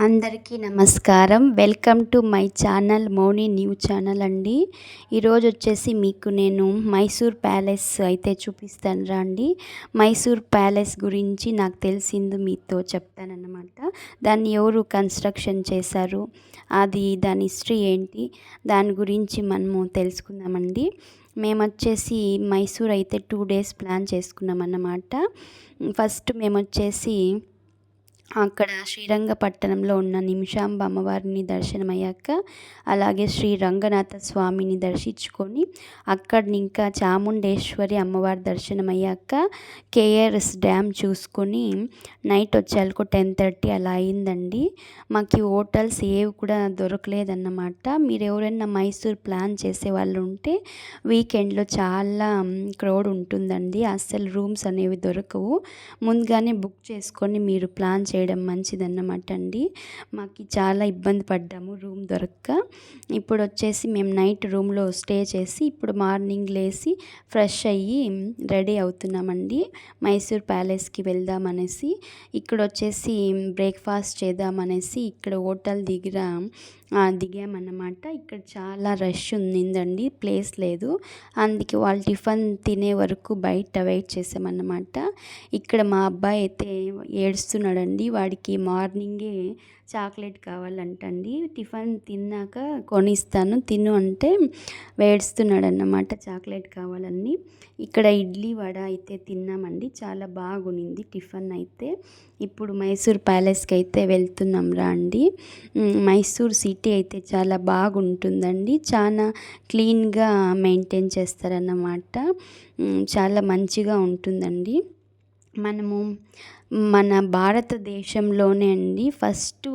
అందరికీ నమస్కారం. Welcome to my channel Moni new channel అండి. ఈరోజు వచ్చేసి మీకు నేను మైసూర్ ప్యాలెస్ అయితే చూపిస్తాను రండి. మైసూర్ ప్యాలెస్ గురించి నాకు తెలిసింది మీతో చెప్తానన్నమాట. దాన్ని ఎవరు కన్స్ట్రక్షన్ చేశారు, దాని హిస్టరీ ఏంటి, దాని గురించి మనము తెలుసుకుందామండి. మేము వచ్చేసి మైసూర్ అయితే 2 days ప్లాన్ చేసుకున్నాం అన్నమాట. ఫస్ట్ మేము వచ్చేసి అక్కడ శ్రీరంగపట్టణంలో ఉన్న నిమిషాంబ అమ్మవారిని దర్శనమయ్యాక అలాగే శ్రీ రంగనాథ స్వామిని దర్శించుకొని అక్కడిని ఇంకా చాముండేశ్వరి అమ్మవారి దర్శనమయ్యాక కేఆర్ఎస్ డ్యామ్ చూసుకొని నైట్ వచ్చేళ్ళకు 10:30 అలా అయిందండి. మాకు హోటల్స్ ఏవి కూడా దొరకలేదన్నమాట. మీరు ఎవరైనా మైసూర్ ప్లాన్ చేసే వాళ్ళు ఉంటే వీకెండ్లో చాలా క్రౌడ్ ఉంటుందండి. అస్సలు రూమ్స్ అనేవి దొరకవు. ముందుగానే బుక్ చేసుకొని మీరు ప్లాన్ చేయడం మంచిదన్నమాట అండి. మాకు చాలా ఇబ్బంది పడ్డాము రూమ్ దొరక్క. ఇప్పుడు వచ్చేసి మేము నైట్ రూమ్లో స్టే చేసి ఇప్పుడు మార్నింగ్ లేచి ఫ్రెష్ అయ్యి రెడీ అవుతున్నామండి. మైసూర్ ప్యాలెస్కి వెళ్దామనేసి ఇక్కడ వచ్చేసి బ్రేక్ఫాస్ట్ చేద్దామనేసి ఇక్కడ హోటల్ దిగామన్నమాట. ఇక్కడ చాలా రష్ ఉండిందండి, ప్లేస్ లేదు. అందుకే వాళ్ళు టిఫిన్ తినే వరకు బయట వెయిట్ చేసామన్నమాట. ఇక్కడ మా అబ్బాయి అయితే ఏడుస్తున్నాడండి. వాడికి మార్నింగే చాక్లెట్ కావాలంటండి. టిఫిన్ తిన్నాక కొనిస్తాను తిను అంటే వేడుస్తున్నాడు అన్నమాట, చాక్లెట్ కావాలని. ఇక్కడ ఇడ్లీ వడ అయితే తిన్నామండి, చాలా బాగునింది టిఫిన్ అయితే. ఇప్పుడు మైసూర్ ప్యాలెస్కి అయితే వెళ్తున్నాం రండి. మైసూర్ సిటీ అయితే చాలా బాగుంటుందండి, చాలా క్లీన్గా మెయింటైన్ చేస్తారన్నమాట. చాలా మంచిగా ఉంటుందండి. మనము మన భారతదేశంలోనే అండి ఫస్ట్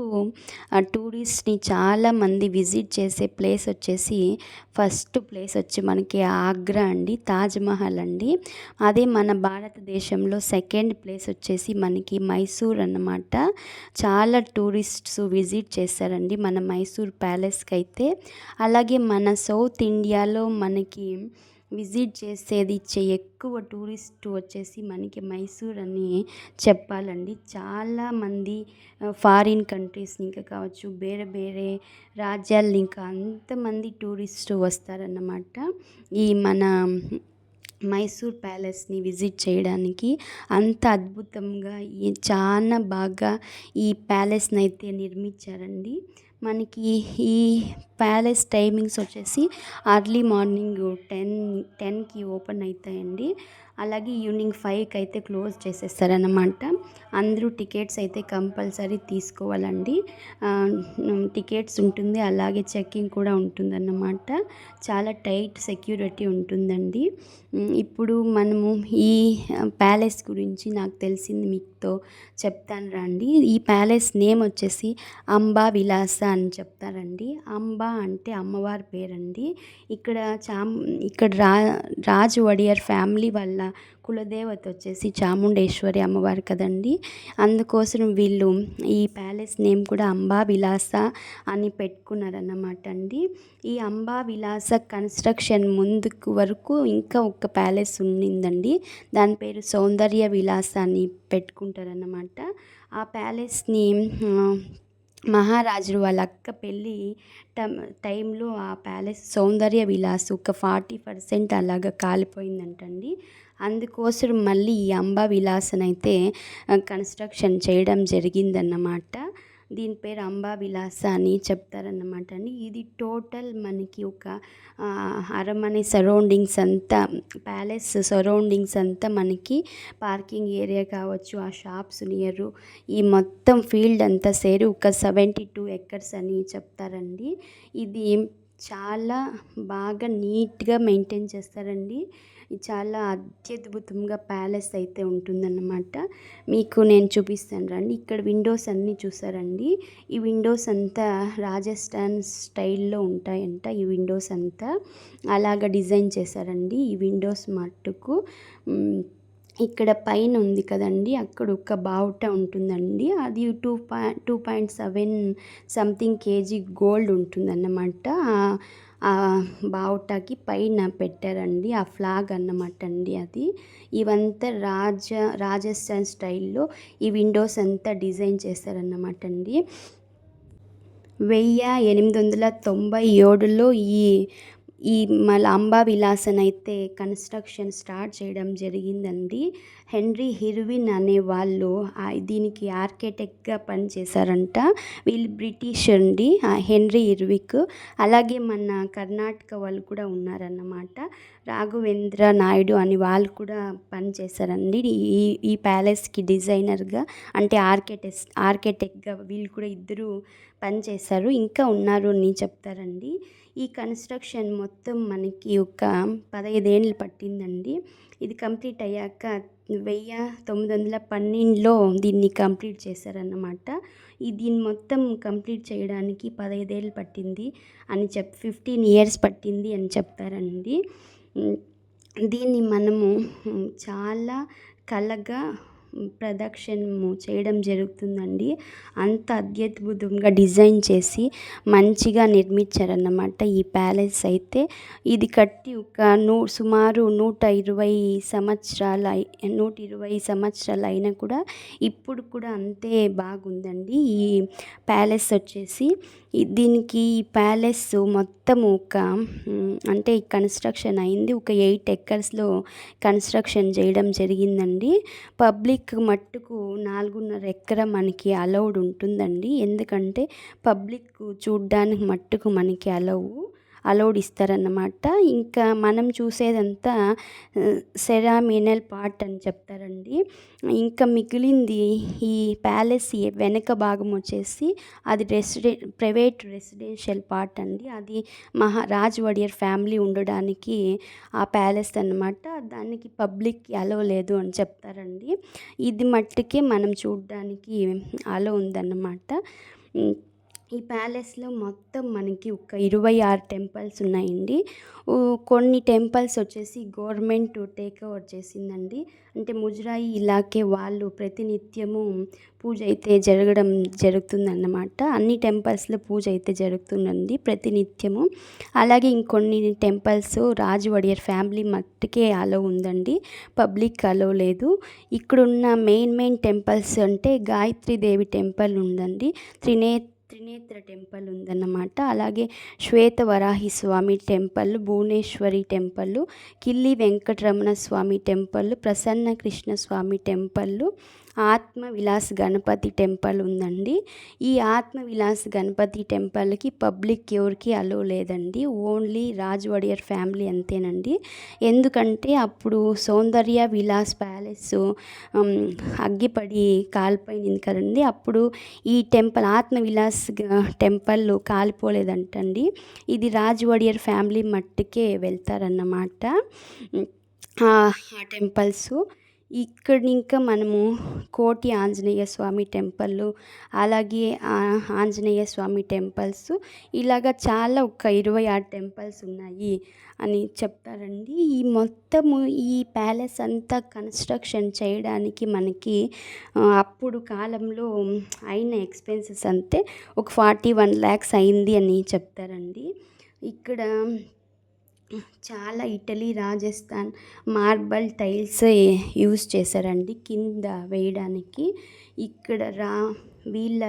టూరిస్ట్ని చాలామంది విజిట్ చేసే ప్లేస్ వచ్చేసి ఫస్ట్ ప్లేస్ వచ్చి మనకి ఆగ్రా అండి, తాజ్మహల్ అండి. అదే మన భారతదేశంలో సెకండ్ ప్లేస్ వచ్చేసి మనకి మైసూర్ అన్నమాట. చాలా టూరిస్ట్స్ విజిట్ చేస్తారండి మన మైసూర్ ప్యాలెస్కి అయితే. అలాగే మన సౌత్ ఇండియాలో మనకి విజిట్ చేసేది ఎక్కువ టూరిస్ట్ వచ్చేసి మనకి మైసూర్ అని చెప్పాలండి. చాలామంది ఫారిన్ కంట్రీస్ ఇంకా కావచ్చు, వేరే వేరే రాజ్యాలు ఇంకా అంతమంది టూరిస్ట్ వస్తారన్నమాట ఈ మన మైసూర్ ప్యాలెస్ని విజిట్ చేయడానికి. అంత అద్భుతంగా చాలా బాగా ఈ ప్యాలెస్ని అయితే నిర్మించారండి. మనకి ఈ ప్యాలెస్ టైమింగ్స్ వచ్చేసి అర్లీ మార్నింగ్ 10కి ఓపెన్ అవుతాయండి. అలాగే ఈవినింగ్ 5కి అయితే క్లోజ్ చేసేస్తారనమాట. అందరూ టికెట్స్ అయితే కంపల్సరీ తీసుకోవాలండి. టికెట్స్ ఉంటుంది, అలాగే చెక్కింగ్ కూడా ఉంటుందన్నమాట. చాలా టైట్ సెక్యూరిటీ ఉంటుందండి. ఇప్పుడు మనము ఈ ప్యాలెస్ గురించి నాకు తెలిసింది మీతో చెప్తాను రండి. ఈ ప్యాలెస్ నేమ్ వచ్చేసి అంబా విలాస అని చెప్తారండి. అంబా అంటే అమ్మవారి పేరండి. ఇక్కడ రాజు వడియర్ ఫ్యామిలీ వాళ్ళ కులదేవత వచ్చేసి చాముండేశ్వరి అమ్మవారు కదండి. అందుకోసం వీళ్ళు ఈ ప్యాలెస్ నేమ్ కూడా అంబా విలాస అని పెట్టుకున్నారన్నమాట అండి. ఈ అంబా విలాస కన్స్ట్రక్షన్ ముందుకు వరకు ఇంకా ఒక ప్యాలెస్ ఉండిందండి. దాని పేరు సౌందర్య విలాస అని పెట్టుకుంటారన్నమాట. ఆ ప్యాలెస్ని మహారాజులు వాళ్ళ అక్క పెళ్ళి టైంలో ఆ ప్యాలెస్ సౌందర్య విలాస్ ఒక 40% అలాగా కాలిపోయిందంటండి. అందుకోసం మళ్ళీ ఈ అంబా విలాసన్ అయితే కన్స్ట్రక్షన్ చేయడం జరిగిందన్నమాట. దీని పేరు అంబా విలాస అని చెప్తారన్నమాట అండి. ఇది టోటల్ మనకి ఒక అరమనే సరౌండింగ్స్ అంతా, ప్యాలెస్ సరౌండింగ్స్ అంతా మనకి పార్కింగ్ ఏరియా కావచ్చు, ఆ షాప్స్ నియరు, ఈ మొత్తం ఫీల్డ్ అంతా సేరి ఒక 72 acres అని చెప్తారండి. ఇది చాలా బాగా నీట్గా మెయింటైన్ చేస్తారండి. చాలా అత్యద్భుతంగా ప్యాలెస్ అయితే ఉంటుందన్నమాట. మీకు నేను చూపిస్తాను రండి. ఇక్కడ విండోస్ అన్నీ చూసారండి. ఈ విండోస్ అంతా రాజస్థాన్ స్టైల్లో ఉంటాయంట. ఈ విండోస్ అంతా అలాగ డిజైన్ చేశారండి. ఈ విండోస్ మట్టుకు ఇక్కడ పైన ఉంది కదండి, అక్కడ ఒక బావుట ఉంటుందండి. అది 2.7 సంథింగ్ కేజీ గోల్డ్ ఉంటుందన్నమాట. ఆ బావుటాకి పైన పెట్టారండి ఆ ఫ్లాగ్ అన్నమాట అండి. అది ఇవంతా రాజస్థాన్ స్టైల్లో ఈ విండోస్ అంతా డిజైన్ చేశారన్నమాట అండి. 1897లో ఈ మళ్ళీ అంబా విలాసన్ అయితే కన్స్ట్రక్షన్ స్టార్ట్ చేయడం జరిగిందండి. హెన్రీ ఇర్విన్ అనే వాళ్ళు దీనికి ఆర్కిటెక్ట్గా పనిచేశారంట. వీళ్ళు బ్రిటిష్ అండి, హెన్రీ ఇర్విక్. అలాగే మన కర్ణాటక వాళ్ళు కూడా ఉన్నారన్నమాట. రాఘవేంద్ర నాయుడు అని వాళ్ళు కూడా పనిచేశారండి ఈ ప్యాలెస్కి డిజైనర్గా, అంటే ఆర్కిటెక్ట్గా వీళ్ళు కూడా ఇద్దరు పనిచేశారు, ఇంకా ఉన్నారు అని చెప్తారండి. ఈ కన్స్ట్రక్షన్ మొత్తం మనకి ఒక 15 ఏళ్ళు పట్టిందండి. ఇది కంప్లీట్ అయ్యాక 1912లో దీన్ని కంప్లీట్ చేశారన్నమాట. దీన్ని మొత్తం కంప్లీట్ చేయడానికి 15 ఏళ్ళు పట్టింది అని 15 ఇయర్స్ పట్టింది అని చెప్తారండి. దీన్ని మనము చాలా కళగా ప్రదక్షిణము చేయడం జరుగుతుందండి. అంత అత్యద్భుతంగా డిజైన్ చేసి మంచిగా నిర్మించారన్నమాట ఈ ప్యాలెస్ అయితే. ఇది కట్టి ఒక సుమారు 120 సంవత్సరాలు అయినా కూడా ఇప్పుడు కూడా అంతే బాగుందండి ఈ ప్యాలెస్ వచ్చేసి. దీనికి ఈ ప్యాలెస్ మొత్తం అంటే కన్స్ట్రక్షన్ అయింది ఒక 8 ఎకర్స్లో కన్స్ట్రక్షన్ చేయడం జరిగిందండి. పబ్లిక్ మట్టుకు 4.5 ఎకరా మనకి అలౌడ్ ఉంటుందండి. ఎందుకంటే పబ్లిక్ చూడ్డానికి మట్టుకు మనకి అలౌడ్ ఇస్తారన్నమాట. ఇంకా మనం చూసేదంతా సెరామినల్ పార్ట్ అని చెప్తారండి. ఇంకా మిగిలింది ఈ ప్యాలెస్ వెనక భాగం వచ్చేసి అది ప్రైవేట్ రెసిడెన్షియల్ పార్ట్ అండి. అది రాజ్ వడియర్ ఫ్యామిలీ ఉండడానికి ఆ ప్యాలెస్ అన్నమాట. దానికి పబ్లిక్ అలో లేదు అని చెప్తారండి. ఇది మట్టుకే మనం చూడడానికి అలో ఉందన్నమాట. ఈ ప్యాలెస్లో మొత్తం మనకి ఒక 26 టెంపుల్స్ ఉన్నాయండి. కొన్ని టెంపుల్స్ వచ్చేసి గవర్నమెంట్ టేక్ ఓవర్ చేసిందండి. అంటే ముజరాయి ఇలాకే వాళ్ళు ప్రతినిత్యము పూజ అయితే జరుగుతుందన్నమాట. అన్ని టెంపుల్స్లో పూజ అయితే జరుగుతుందండి ప్రతినిత్యము. అలాగే ఇంకొన్ని టెంపుల్స్ రాజు వడియర్ ఫ్యామిలీ మట్టుకే అలో ఉందండి, పబ్లిక్ అలో లేదు. ఇక్కడున్న మెయిన్ టెంపుల్స్ అంటే గాయత్రీదేవి టెంపుల్ ఉందండి, త్రినేత్ర టెంపుల్ ఉందన్నమాట. అలాగే శ్వేతవరాహి స్వామి టెంపుల్, భువనేశ్వరి టెంపుల్, కిల్లి వెంకటరమణ స్వామి టెంపుల్, ప్రసన్న కృష్ణ స్వామి టెంపుల్, ఆత్మవిలాస్ గణపతి టెంపుల్ ఉందండి. ఈ ఆత్మవిలాస్ గణపతి టెంపుల్కి పబ్లిక్ ఎవరికి అలో లేదండి, ఓన్లీ రాజ్ వడియర్ ఫ్యామిలీ అంతేనండి. ఎందుకంటే అప్పుడు సౌందర్య విలాస్ ప్యాలెస్ అగ్గిపడి కాలిపోయింది కదండి. అప్పుడు ఈ ఆత్మవిలాస్ టెంపుల్ కాలిపోలేదంటండి. ఇది రాజ్ వడియర్ ఫ్యామిలీ మట్టుకే వెళ్తారన్నమాట ఆ టెంపుల్స్. ఇక్కడ ఇంకా మనము కోటి ఆంజనేయ స్వామి టెంపుల్, అలాగే ఆంజనేయ స్వామి టెంపుల్స్, ఇలాగా చాలా ఒక 26 టెంపుల్స్ ఉన్నాయి అని చెప్తారండి. ఈ ప్యాలెస్ అంతా కన్స్ట్రక్షన్ చేయడానికి మనకి అప్పుడు కాలంలో అయిన ఎక్స్పెన్సెస్ అంతే ఒక 41 lakhs అయింది అని చెప్తారండి. ఇక్కడ చాలా Italy, Rajasthan marble tiles use చేశారండి కింద వేయడానికి. ఇక్కడ వీళ్ళ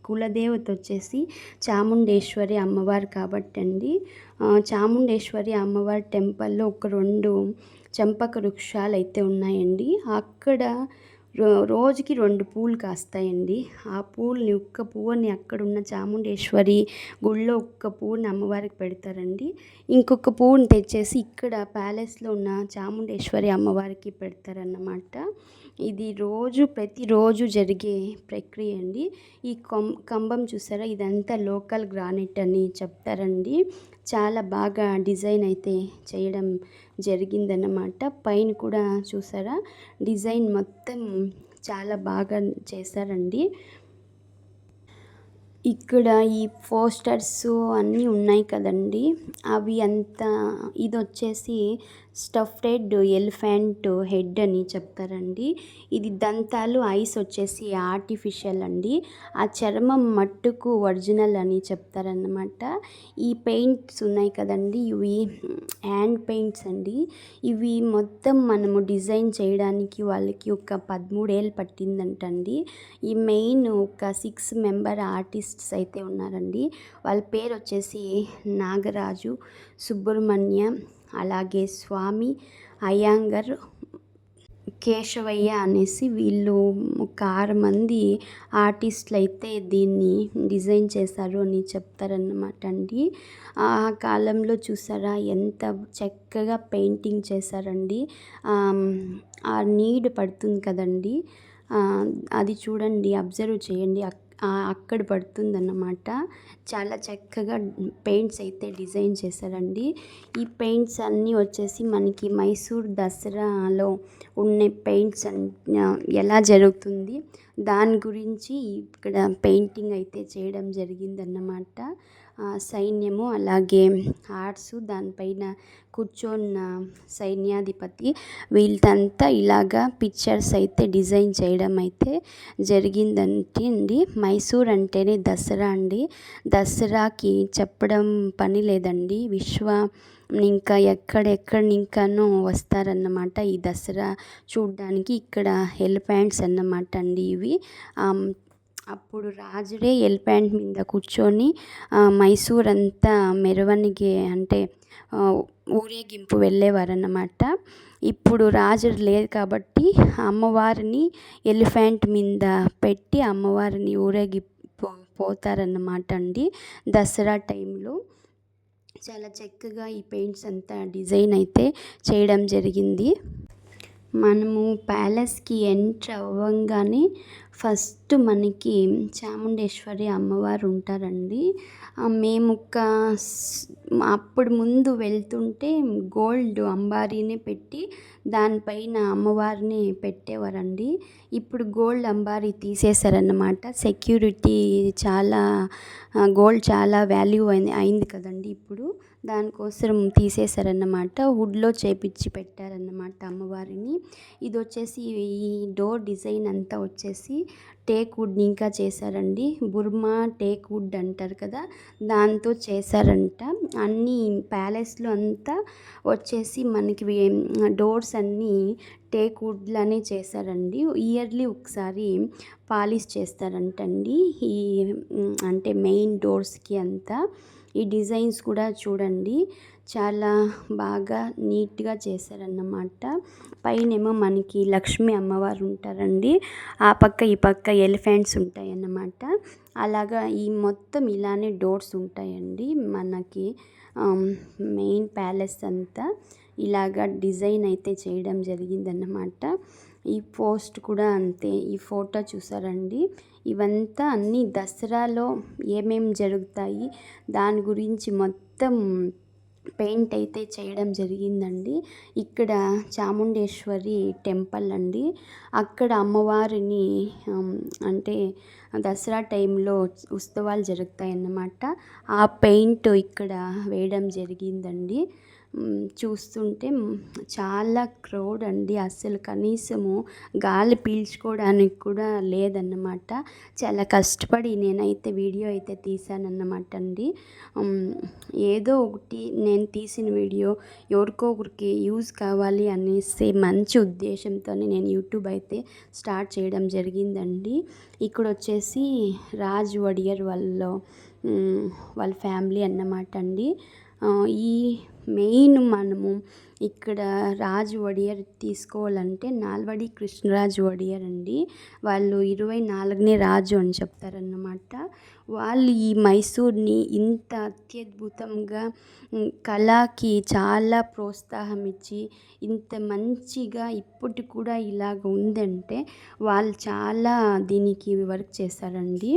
కులదేవత వచ్చేసి చాముండేశ్వరి అమ్మవారు కాబట్టి అండి. చాముండేశ్వరి అమ్మవారి టెంపుల్లో ఒక 2 చంపక వృక్షాలు అయితే ఉన్నాయండి. అక్కడ రోజుకి 2 పూలు కాస్తాయండి. ఆ పూలని ఒక్క పువ్వుని అక్కడున్న చాముండేశ్వరి గుళ్ళో ఒక్క పువ్వుని అమ్మవారికి పెడతారండి. ఇంకొక పువ్వుని తెచ్చేసి ఇక్కడ ప్యాలెస్లో ఉన్న చాముండేశ్వరి అమ్మవారికి పెడతారన్నమాట. ఇది ప్రతిరోజు జరిగే ప్రక్రియ అండి. ఈ కంబం చూసారా, ఇదంతా లోకల్ గ్రానైట్ అని చెప్తారండి. చాలా బాగా డిజైన్ అయితే చేయడం జరిగిందన్నమాట. పైన కూడా చూసారా, డిజైన్ మొత్తం చాలా బాగా చేశారండి. ఇక్కడ ఈ పోస్టర్స్ అన్నీ ఉన్నాయి కదండి, అవి అంతా ఇది వచ్చేసి స్టఫ్డ్ ఎలిఫెంట్ హెడ్ అని చెప్తారండి. ఇది దంతాలు, ఐస్ వచ్చేసి ఆర్టిఫిషియల్ అండి. ఆ చర్మం మట్టుకు ఒరిజినల్ అని చెప్తారన్నమాట. ఈ పెయింట్స్ ఉన్నాయి కదండి, ఇవి హ్యాండ్ పెయింట్స్ అండి. ఇవి మొత్తం మనము డిజైన్ చేయడానికి వాళ్ళకి ఒక 13 ఏళ్ళు పట్టిందంటండి. ఈ మెయిన్ ఒక 6 మెంబర్ ఆర్టిస్ట్స్ అయితే ఉన్నారండి. వాళ్ళ పేరు వచ్చేసి నాగరాజు, సుబ్రహ్మణ్య, అలాగే స్వామి, అయ్యంగర్, కేశవయ్య అనేసి వీళ్ళు ఒక 6 మంది ఆర్టిస్టులు అయితే దీన్ని డిజైన్ చేశారు అని చెప్తారన్నమాట అండి. ఆ కాలంలో చూసారా ఎంత చక్కగా పెయింటింగ్ చేశారండి. ఆ నీడ్ పడుతుంది కదండి, అది చూడండి, అబ్జర్వ్ చేయండి, అక్కడ పడుతుందన్నమాట. చాలా చక్కగా పెయింట్స్ అయితే డిజైన్ చేశారండి. ఈ పెయింట్స్ అన్నీ వచ్చేసి మనకి మైసూర్ దసరాలో ఉన్న పెయింట్స్ ఎలా జరుగుతుంది దాని గురించి ఇక్కడ పెయింటింగ్ అయితే చేయడం జరిగిందన్నమాట. సైన్యము, అలాగే హార్స్, దానిపైన కూర్చొన్న సైన్యాధిపతి, వీళ్ళంతా ఇలాగా పిక్చర్స్ అయితే డిజైన్ చేయడం అయితే జరిగిందంటే అండి. మైసూర్ అంటేనే దసరా అండి. దసరాకి చెప్పడం పని లేదండి. ఇంకా ఎక్కడెక్కడ ఇంకానూ వస్తారన్నమాట ఈ దసరా చూడ్డానికి. ఇక్కడ ఎలిఫెంట్స్ అన్నమాట అండి ఇవి. అప్పుడు రాజుడే ఎలిఫెంట్ మీద కూర్చొని మైసూర్ అంతా మెరవనికి అంటే ఊరేగింపు వెళ్ళేవారన్నమాట. ఇప్పుడు రాజు లేదు కాబట్టి అమ్మవారిని ఎలిఫెంట్ మీద పెట్టి అమ్మవారిని పోతారన్నమాట అండి దసరా టైంలో. చాలా చక్కగా ఈ పెయింట్స్ అంతా డిజైన్ అయితే చేయడం జరిగింది. మనము ప్యాలెస్కి ఎంటర్ అవ్వంగానే ఫస్ట్ మనకి చాముండేశ్వరి అమ్మవారు ఉంటారండి. మేము అప్పుడు ముందు వెళ్తుంటే గోల్డ్ అంబారీనే పెట్టి దానిపైన అమ్మవారిని పెట్టేవారండి. ఇప్పుడు గోల్డ్ అంబారీ తీసేశారన్నమాట. సెక్యూరిటీ చాలా గోల్డ్ చాలా వాల్యూ అయింది కదండి ఇప్పుడు, దానికోసం తీసేశారన్నమాట. వుడ్లో చేపించి పెట్టారన్నమాట అమ్మవారిని. ఇది వచ్చేసి ఈ డోర్ డిజైన్ అంతా వచ్చేసి టేక్ వుడ్ ఇంకా చేశారండి. బుర్మా టేక్ వుడ్ అంటారు కదా, దాంతో చేశారంట. అన్నీ ప్యాలెస్లో అంతా వచ్చేసి మనకి డోర్స్ అన్నీ టేక్ వుడ్లానే చేశారండి. ఇయర్లీ ఒకసారి పాలిష్ చేస్తారంటండి ఈ అంటే మెయిన్ డోర్స్కి అంతా. ఈ డిజైన్స్ కూడా చూడండి చాలా బాగా నీట్గా చేశారన్నమాట. పైనేమో మనకి లక్ష్మీ అమ్మవారు ఉంటారండి, ఆ పక్క ఈ పక్క ఎలిఫెంట్స్ ఉంటాయి అన్నమాట. అలాగా ఈ మొత్తం ఇలానే డోర్స్ ఉంటాయండి మనకి. మెయిన్ ప్యాలెస్ అంతా ఇలాగా డిజైన్ అయితే చేయడం జరిగిందన్నమాట. ఈ పోస్ట్ కూడా అంతే. ఈ ఫోటో చూసారండి, ఇవంతా అన్నీ దసరాలో ఏమేమి జరుగుతాయి దాని గురించి మొత్తం పెయింట్ అయితే చేయడం జరిగిందండి. ఇక్కడ చాముండేశ్వరి టెంపుల్ అండి. అక్కడ అమ్మవారిని అంటే దసరా టైంలో ఉత్సవాలు జరుగుతాయన్నమాట. ఆ పెయింట్ ఇక్కడ వేయడం జరిగిందండి. చూస్తుంటే చాలా క్రౌడ్ అండి, అస్సలు కనీసము గాలి పీల్చుకోవడానికి కూడా లేదన్నమాట. చాలా కష్టపడి నేనైతే వీడియో అయితే తీసానన్నమాట అండి. ఏదో ఒకటి నేను తీసిన వీడియో ఎవరికో ఒకరికి యూజ్ కావాలి అనేసి మంచి ఉద్దేశంతోనే నేను యూట్యూబ్ అయితే స్టార్ట్ చేయడం జరిగిందండి. ఇక్కడ వచ్చేసి రాజ్ వడియర్ వాళ్ళ ఫ్యామిలీ అన్నమాట అండి. ఈ మెయిన్ మనము ఇక్కడ రాజు వడియర్ తీసుకోవాలంటే నాల్వడి కృష్ణరాజు వడియర్ అండి. వాళ్ళు 24నే రాజు అని చెప్తారన్నమాట. వాళ్ళు ఈ మైసూర్ని ఇంత అత్యద్భుతంగా కళకి చాలా ప్రోత్సాహం ఇచ్చి ఇంత మంచిగా ఇప్పటి కూడా ఇలాగ ఉందంటే వాళ్ళు చాలా దీనికి వర్క్ చేశారండి.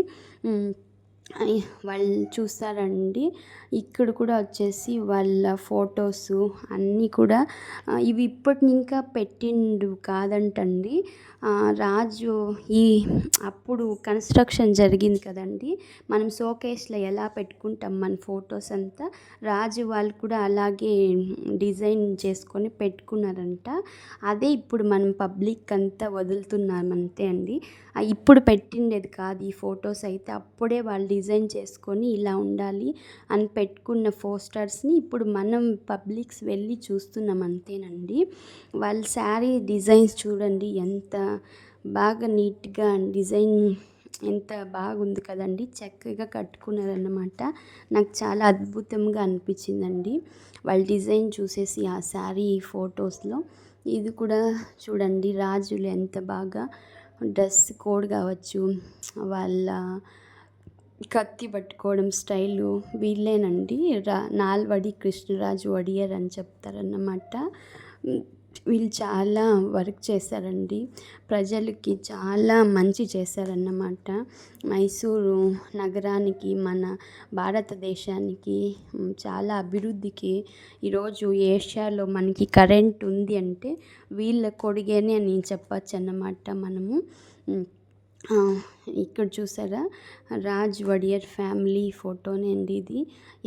వాళ్ళు చూస్తారండి. ఇక్కడ కూడా వచ్చేసి వాళ్ళ ఫొటోసు అన్నీ కూడా ఇవి ఇప్పటిని ఇంకా పెట్టిండు కాదంటండి. రాజు ఈ అప్పుడు కన్స్ట్రక్షన్ జరిగింది కదండి, మనం షోకేస్లో ఎలా పెట్టుకుంటాం మన ఫొటోస్ అంతా, రాజు వాళ్ళు కూడా అలాగే డిజైన్ చేసుకొని పెట్టుకున్నారంట. అదే ఇప్పుడు మనం పబ్లిక్ అంతా వదులుతున్నాం అంతే అండి. ఇప్పుడు పెట్టిండేది కాదు ఈ ఫొటోస్ అయితే. అప్పుడే వాళ్ళు డిజైన్ చేసుకొని ఇలా ఉండాలి అని పెట్టుకున్న పోస్టర్స్ని ఇప్పుడు మనం పబ్లిక్స్ వెళ్ళి చూస్తున్నాం అంతేనండి. వాళ్ళ శారీ డిజైన్స్ చూడండి ఎంత బాగా నీట్గా డిజైన్, ఎంత బాగుంది కదండి, చక్కగా కట్టుకున్నారన్నమాట. నాకు చాలా అద్భుతంగా అనిపించిందండి వాళ్ళ డిజైన్ చూసేసి ఆ శారీ ఫొటోస్లో. ఇది కూడా చూడండి రాజులు ఎంత బాగా డ్రెస్ కోడ్ కావచ్చు, వాళ్ళ కత్తి పట్టుకోవడం స్టైలు వీళ్ళేనండి. నాల్వడి కృష్ణరాజు వడియర్ అని చెప్తారన్నమాట. వీళ్ళు చాలా వర్క్ చేశారండి, ప్రజలకి చాలా మంచి చేశారన్నమాట. మైసూరు నగరానికి, మన భారతదేశానికి చాలా అభివృద్ధికి ఈరోజు ఏషియాలో మనకి కరెంట్ ఉంది అంటే వీళ్ళ కొడుగేనే అని చెప్పచ్చు అన్నమాట మనము. ఇక్కడ చూసారా రాజ్ వడియర్ ఫ్యామిలీ ఫోటోనే అండి ఇది.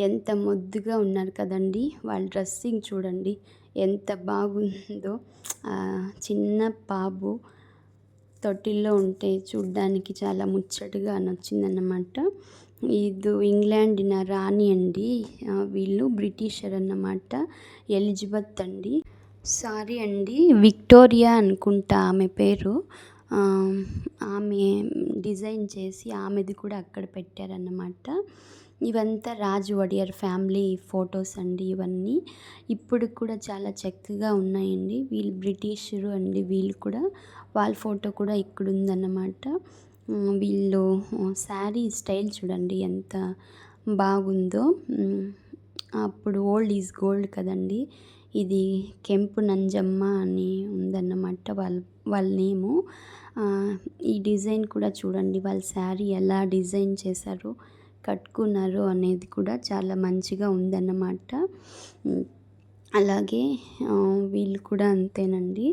ఎంత ముద్దుగా ఉన్నారు కదండి, వాళ్ళ డ్రెస్సింగ్ చూడండి ఎంత బాగుందో. చిన్న బాబు తొట్టిల్లో ఉంటే చూడ్డానికి చాలా ముచ్చటగా నచ్చిందన్నమాట. ఇది ఇంగ్లాండిన రాణి అండి, వీళ్ళు బ్రిటిషర్ అన్నమాట, ఎలిజబెత్ అండి. సారీ అండి, విక్టోరియా అనుకుంటా ఆమె పేరు. ఆమె డిజైన్ చేసి ఆమెది కూడా అక్కడ పెట్టారన్నమాట. ఇవంతా రాజు వడియర్ ఫ్యామిలీ ఫొటోస్ అండి ఇవన్నీ. ఇప్పుడు కూడా చాలా చక్కగా ఉన్నాయండి. వీళ్ళు బ్రిటిషరు అండి, వీళ్ళు కూడా వాళ్ళ ఫోటో కూడా ఇక్కడ ఉందన్నమాట. వీళ్ళు శారీ స్టైల్ చూడండి ఎంత బాగుందో. అప్పుడు ఓల్డ్ ఈజ్ గోల్డ్ కదండి. ఇది కెంపు నంజమ్మ అని ఉందన్నమాట వాళ్ళ నేము. ఈ డిజైన్ కూడా చూడండి, వాళ్ళ శారీ ఎలా డిజైన్ చేశారో కట్టుకున్నారు అనేది కూడా చాలా మంచిగా ఉందన్నమాట. అలాగే వీళ్ళు కూడా అంతేనండి,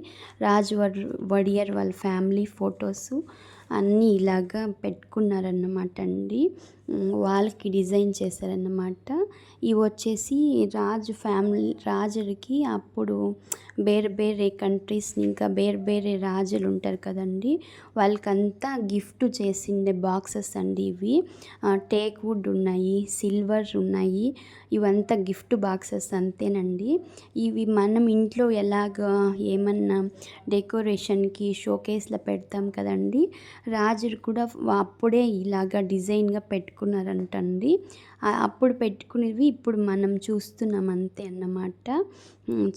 వడియర్ వాళ్ళ ఫ్యామిలీ ఫొటోసు అన్నీ ఇలాగా పెట్టుకున్నారన్నమాట అండి. వాళ్ళకి డిజైన్ చేశారన్నమాట. ఇవి వచ్చేసి రాజులకి అప్పుడు వేరే వేరే కంట్రీస్ ఇంకా వేరే వేరే రాజులు ఉంటారు కదండి, వాళ్ళకంతా గిఫ్ట్ చేసిండే బాక్సెస్ అండి ఇవి. టేక్ వుడ్ ఉన్నాయి, సిల్వర్ ఉన్నాయి, ఇవంతా గిఫ్ట్ బాక్సెస్ అంతేనండి. ఇవి మనం ఇంట్లో ఎలాగా ఏమన్నా డెకరేషన్కి షోకేస్లో పెడతాం కదండి, రాజులు కూడా అప్పుడే ఇలాగా డిజైన్గా పెట్టుకున్నారంటండి. అప్పుడు పెట్టుకునేవి ఇప్పుడు మనం చూస్తున్నాం అంతే అన్నమాట.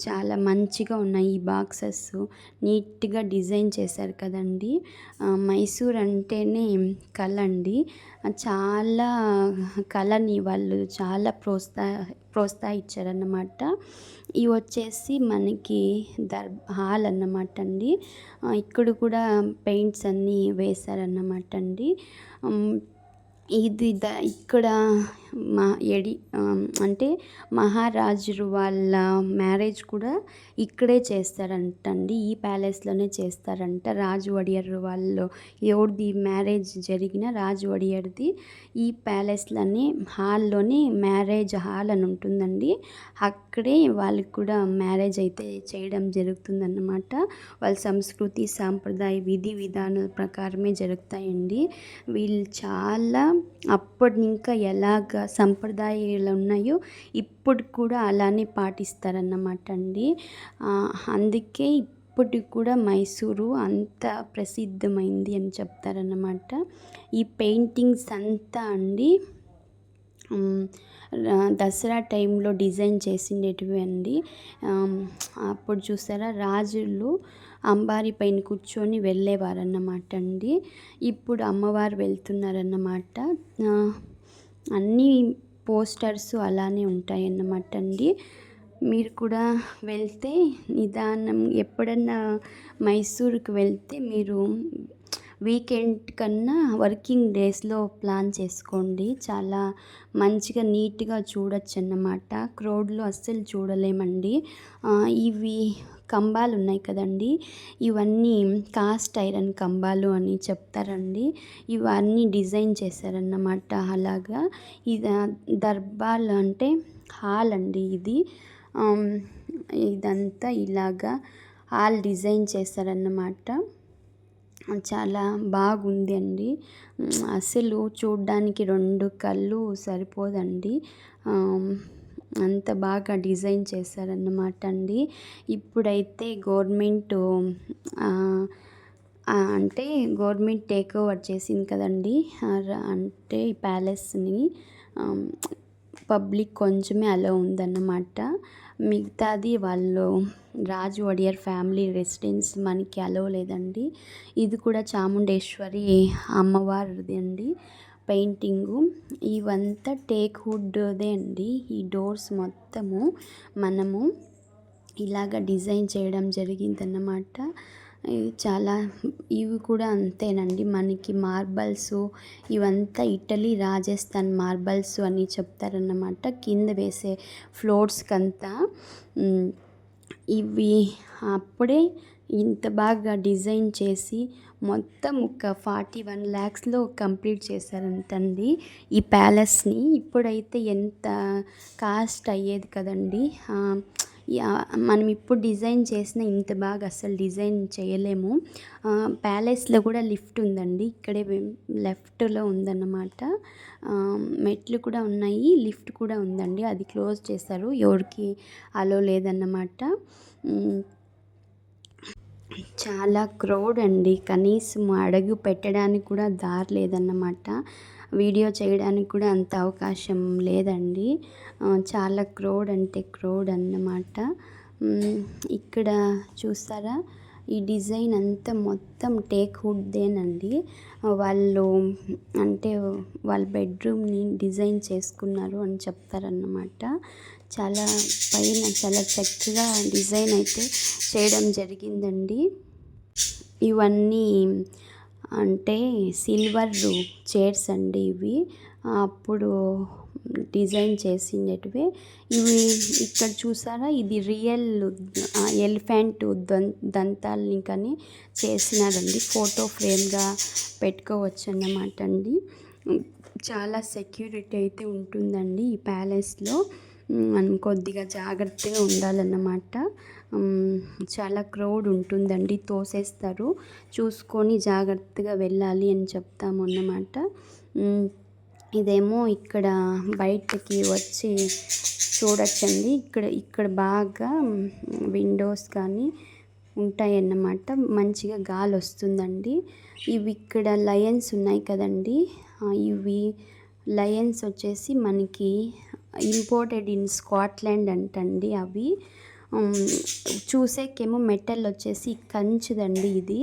చాలా మంచిగా ఉన్నాయి ఈ బాక్సెస్, నీట్గా డిజైన్ చేశారు కదండి. మైసూర్ అంటేనే కళ అండి, చాలా కళని వాళ్ళు చాలా ప్రోత్సహించారన్నమాట. ఇవి వచ్చేసి మనకి హాల్ అన్నమాట అండి. ఇక్కడ కూడా పెయింట్స్ అన్నీ వేశారన్నమాట అండి. ఇది ఇక్కడ అంటే మహారాజులు వాళ్ళ మ్యారేజ్ కూడా ఇక్కడే చేస్తారంటండి, ఈ ప్యాలెస్లోనే చేస్తారంట. రాజు వడియర్ వాళ్ళు ఎవరిది మ్యారేజ్ జరిగిన రాజు వడియర్ది ఈ ప్యాలెస్లోనే హాల్లోనే మ్యారేజ్ హాల్ అని ఉంటుందండి, అక్కడే వాళ్ళకి కూడా మ్యారేజ్ అయితే చేయడం జరుగుతుందన్నమాట. వాళ్ళ సంస్కృతి సాంప్రదాయ విధి విధానాల ప్రకారమే జరుగుతాయండి. వీళ్ళు చాలా అప్పటి ఇంకా ఎలాగ సంప్రదాయాలు ఉన్నాయో ఇప్పుడు కూడా అలానే పాటిస్తారన్నమాట అండి. అందుకే ఇప్పటికి కూడా మైసూరు అంత ప్రసిద్ధమైంది అని చెప్తారన్నమాట. ఈ పెయింటింగ్స్ అంతా అండి దసరా టైంలో డిజైన్ చేసిండేటివి అండి. అప్పుడు చూసారా రాజులు అంబారి పైన కూర్చొని వెళ్ళేవారన్నమాట అండి. ఇప్పుడు అమ్మవారు వెళ్తున్నారన్నమాట. అన్నీ పోస్టర్స్ అలానే ఉంటాయన్నమాట అండి. మీరు కూడా వెళ్తే నిదానం ఎప్పుడన్నా మైసూరుకి వెళ్తే మీరు వీకెండ్ కన్నా వర్కింగ్ డేస్లో ప్లాన్ చేసుకోండి. చాలా మంచిగా నీట్గా చూడొచ్చు అన్నమాట. క్రౌడ్లో అస్సలు చూడలేమండి. ఇవి కంబాలు ఉన్నాయి కదండి, ఇవన్నీ కాస్ట్ ఐరన్ కంబాలు అని చెప్తారండి. ఇవన్నీ డిజైన్ చేశారన్నమాట. అలాగా ఇది దర్బార్ అంటే హాల్ అండి ఇది. ఇదంతా ఇలాగా హాల్ డిజైన్ చేశారన్నమాట. చాలా బాగుంది అండి. అసలు చూడ్డానికి 2 కళ్ళు సరిపోదండి. అంత బాగా డిజైన్ చేశారన్నమాట అండి. ఇప్పుడైతే అంటే గవర్నమెంట్ టేక్ ఓవర్ చేసింది కదండి. అంటే ఈ ప్యాలెస్ని పబ్లిక్ కొంచెమే అలో ఉందన్నమాట. మిగతాది వాళ్ళు రాజు ఒడియర్ ఫ్యామిలీ రెసిడెన్స్ మనకి అలో లేదండి. ఇది కూడా చాముండేశ్వరి అమ్మవారిది అండి పెయింటింగు. ఇవంతా టేక్ వుడ్దే అండి. ఈ డోర్స్ మొత్తము మనము ఇలాగ డిజైన్ చేయడం జరిగిందన్నమాట. ఇవి కూడా అంతేనండి. మనకి మార్బల్స్ ఇవంతా ఇటలీ రాజస్థాన్ మార్బల్స్ అని చెప్తారన్నమాట. కింద వేసే ఫ్లోర్స్కంతా ఇవి అప్పుడే ఇంత బాగా డిజైన్ చేసి మొత్తం ఒక 41 lakhsలో కంప్లీట్ చేశారంటండి ఈ ప్యాలెస్ని. ఇప్పుడైతే ఎంత కాస్ట్ అయ్యేది కదండి. మనం ఇప్పుడు డిజైన్ చేసిన ఇంత బాగా అసలు డిజైన్ చేయలేము. ప్యాలెస్లో కూడా లిఫ్ట్ ఉందండి. ఇక్కడే లెఫ్ట్లో ఉందన్నమాట. మెట్లు కూడా ఉన్నాయి, లిఫ్ట్ కూడా ఉందండి. అది క్లోజ్ చేశారు, ఎవరికి అలో లేదన్నమాట. చాలా క్రౌడ్ అండి. కనీసం అడుగు పెట్టడానికి కూడా దారి లేదన్నమాట. వీడియో చేయడానికి కూడా అంత అవకాశం లేదండి. చాలా క్రౌడ్ అంటే క్రౌడ్ అన్నమాట. ఇక్కడ చూస్తారా, ఈ డిజైన్ అంతా మొత్తం టేక్ వుడ్దేనండి. వాళ్ళు అంటే వాళ్ళ బెడ్రూమ్ని డిజైన్ చేసుకున్నారు అని చెప్తారన్నమాట. చాలా పైన చాలా చక్కగా డిజైన్ అయితే చేయడం జరిగిందండి. ఇవన్నీ అంటే సిల్వర్ చైర్స్ అండి ఇవి. అప్పుడు డిజైన్ చేసినటివి ఇవి. ఇక్కడ చూసారా, ఇది రియల్ ఎలిఫెంట్ దంతాలని కానీ చేసినారండి. ఫోటో ఫ్రేమ్గా పెట్టుకోవచ్చు అన్నమాట అండి. చాలా సెక్యూరిటీ అయితే ఉంటుందండి ఈ ప్యాలెస్లో. మనం కొద్దిగా జాగ్రత్తగా ఉండాలన్నమాట. చాలా క్రౌడ్ ఉంటుందండి, తోసేస్తారు. చూసుకొని జాగ్రత్తగా వెళ్ళాలి అని చెప్తాము అన్నమాట. ఇదేమో ఇక్కడ బయటకి వచ్చి చూడొచ్చండి. ఇక్కడ బాగా విండోస్ కానీ ఉంటాయన్నమాట. మంచిగా గాలి వస్తుందండి. ఇవి ఇక్కడ లయన్స్ ఉన్నాయి కదండి, ఇవి లయన్స్ వచ్చేసి మనకి ఇంపోర్టెడ్ ఇన్ స్కాట్లాండ్ అంటండి. అవి చూసేకేమో మెటల్ వచ్చేసి కంచుదండి. ఇది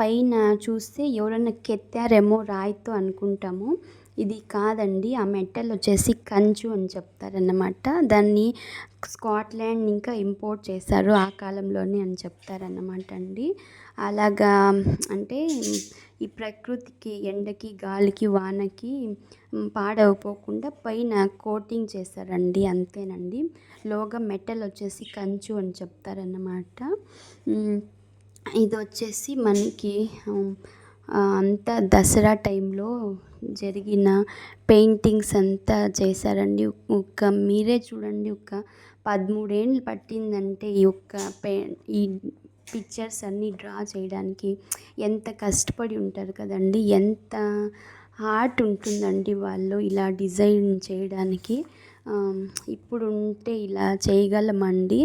పైన చూస్తే ఎవరైనా కెత్తారేమో రాయితో అనుకుంటాము. ఇది కాదండి, ఆ మెటల్ వచ్చేసి కంచు అని చెప్తారన్నమాట. దాన్ని స్కాట్లాండ్ ఇంకా ఇంపోర్ట్ చేశారు ఆ కాలంలోనే అని చెప్తారన్నమాట అండి. అలాగా అంటే ఈ ప్రకృతికి, ఎండకి, గాలికి, వానకి పాడైపోకుండా పైన కోటింగ్ చేశారండి, అంతేనండి. లోగా మెటల్ వచ్చేసి కంచు అని చెప్తారన్నమాట. ఇది వచ్చేసి మనకి అంతా దసరా టైంలో జరిగిన పెయింటింగ్స్ అంతా చేశారండి. మీరే చూడండి, ఒక 13 ఏళ్ళు పట్టిందంటే ఈ పిక్చర్స్ అన్నీ డ్రా చేయడానికి. ఎంత కష్టపడి ఉంటారు కదండి, ఎంత ఆర్ట్ ఉంటుందండి వాళ్ళు ఇలా డిజైన్ చేయడానికి. ఇప్పుడు ఉంటే ఇలా చేయగలమండి.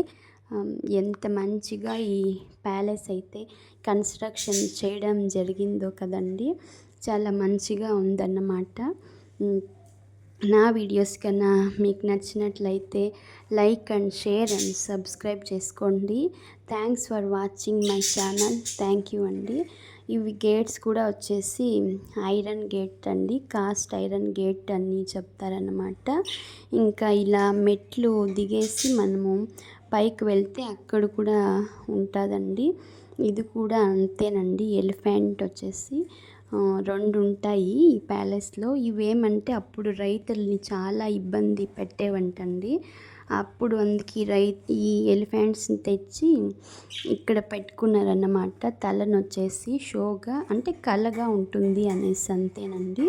ఎంత మంచిగా ఈ ప్యాలెస్ అయితే కన్స్ట్రక్షన్ చేయడం జరిగిందో కదండి. చాలా మంచిగా ఉందన్నమాట. నా వీడియోస్ కన్నా మీకు నచ్చినట్లయితే like and share and subscribe చేసుకోండి. Thanks for watching my channel. Thank you అండి. ఇవి గేట్స్ కూడా వచ్చేసి ఐరన్ గేట్ అండి, కాస్ట్ ఐరన్ గేట్ అని చెప్తారన్నమాట. ఇంకా ఇలా మెట్లు దిగేసి మనము పైకి వెళ్తే అక్కడ కూడా ఉంటుందండి. ఇది కూడా అంతేనండి. ఎలిఫెంట్ వచ్చేసి 2 ఉంటాయి ఈ ప్యాలెస్‌లో. ఇవేమంటే అప్పుడు రైతుల్ని చాలా ఇబ్బంది పెట్టేవంటండి. అప్పుడు అందుకే ఈ ఎలిఫెంట్స్‌ని తెచ్చి ఇక్కడ పెట్టుకున్నారన్నమాట. తలనొచ్చేసి షోగా అంటే కళగా ఉంటుంది అనేసి అంతేనండి.